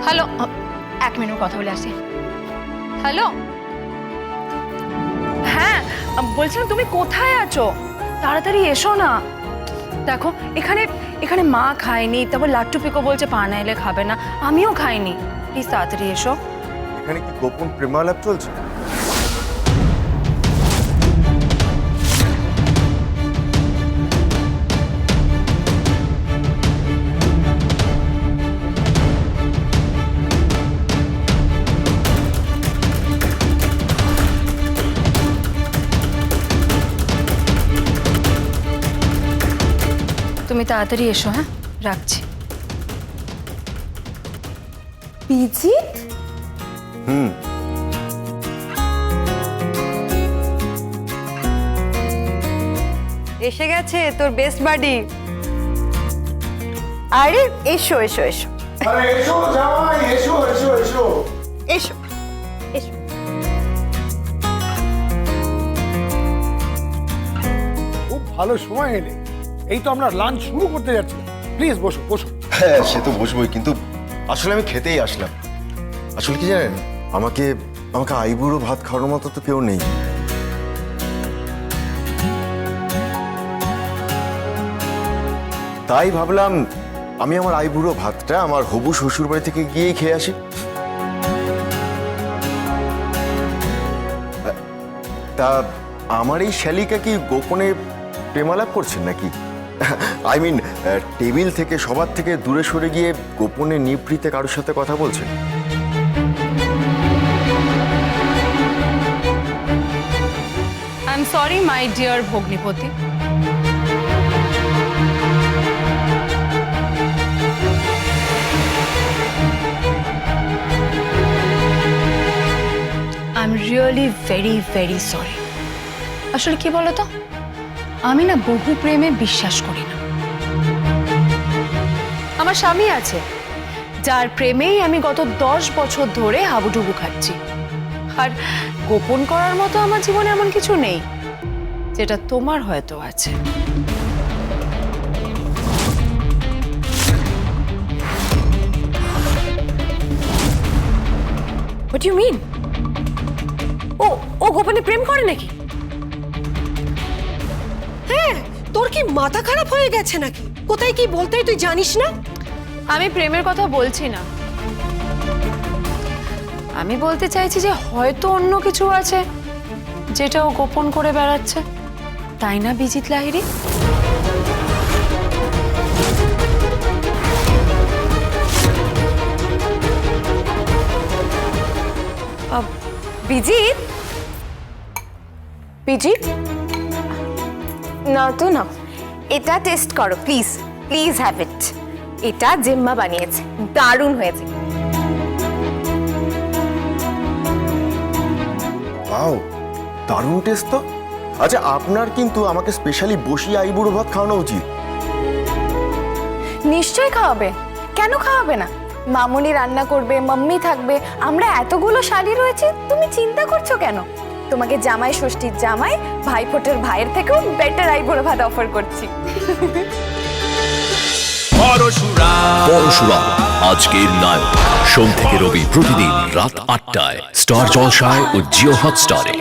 Hello, 1 minute কথা বলে আসি। হ্যালো, হ্যাঁ বলছিলাম তুমি কোথায় আছো? তাড়াতাড়ি এসো না। দেখো এখানে এখানে মা খায়নি, তারপর লাট্টু পিকো বলছে পা না এলে খাবে না, আমিও খাইনি। প্লিজ তাড়াতাড়ি এসো। এখানে কি গোপন প্রেমালাপ চলছে? তুমি তাড়াতাড়ি এসো, হ্যাঁ রাখছি। বিজিত, এসে গেছে তোর বেস্ট বাডি। আরে এসো এসো এসো আরে এসো জামাই, এসো এসো এসো। এসো এসো। খুব ভালো সময় এলে। এই তো আমরা লাঞ্চ শুরু করতে যাচ্ছি। প্লিজ বসো বসো। হ্যাঁ সে তো বসবোই, কিন্তু আসলে আমি খেতেই আসলাম। আসলে কি জানেন, আমাকে আমাকে আইবুড়ো ভাত খাওয়ানোর মতো তো কেউ নেই। তাই ভাবলাম আমি আমার আইবুড়ো ভাতটা আমার হবু শ্বশুর বাড়ি থেকে গিয়েই খেয়ে আসি। তা আমার এই শ্যালিকা কি গোপনে প্রেমালাপ করছেন নাকি? আই মিন টেবিল থেকে সবার থেকে দূরে সরে গিয়ে গোপনে নিভৃতে কারোর সাথে কথা বলছেন? I am sorry my dear ভগ্নিপতি। I am really very very sorry. আসলে কি বলতো, আমি না বহু প্রেমে বিশ্বাস করি না। আমার স্বামী আছে, যার প্রেমেই আমি গত 10 বছর ধরে হাবুডুবু খাচ্ছি। আর গোপন করার মতো আমার জীবনে এমন কিছু নেই, যেটা তোমার হয়তো আছে। What you mean? ও ও গোপনে প্রেম করে নাকি? হ্যাঁ, তোর কি মাথা খারাপ হয়ে গেছে নাকি? কোথায় কি বলতে তুই জানিস না? আমি প্রেমের কথা বলছি না, আমি বলতে চাইছি যে হয়তো অন্য কিছু আছে যেটা ও গোপন করে বেড়াচ্ছে, তাই না বিজিত লাহিড়ী? বিজিত, বিজিত, না তো না, এটা টেস্ট করো প্লিজ, প্লিজ হ্যাভ ইট। এটা জেম্মা বানিয়েছে, দারুণ হয়েছে। ওয়াও, দারুণ টেস্ট তো। আচ্ছা আপনার কিন্তু আমাকে স্পেশালি বসিয়ে আইবুড়ো ভাত খাওয়ানো উচিত। নিশ্চয়ই খাওয়াবে, কেন খাওয়াবে না? মামুনি রান্না করবে, মাম্মি থাকবে, আমরা এতগুলো শালি রয়েছে, তুমি চিন্তা করছো কেন? তোমাকে জামাই ষষ্ঠীর জামাই, ভাইফোঁটার ভাইয়ের থেকেও বেটার আইবুড়ো ভাত অফার করছি। পরশুরাম আজকের নায়ক, সোম থেকে রবি প্রতিদিন রাত 8টায় স্টার জলসায় ও জিও হটস্টারে।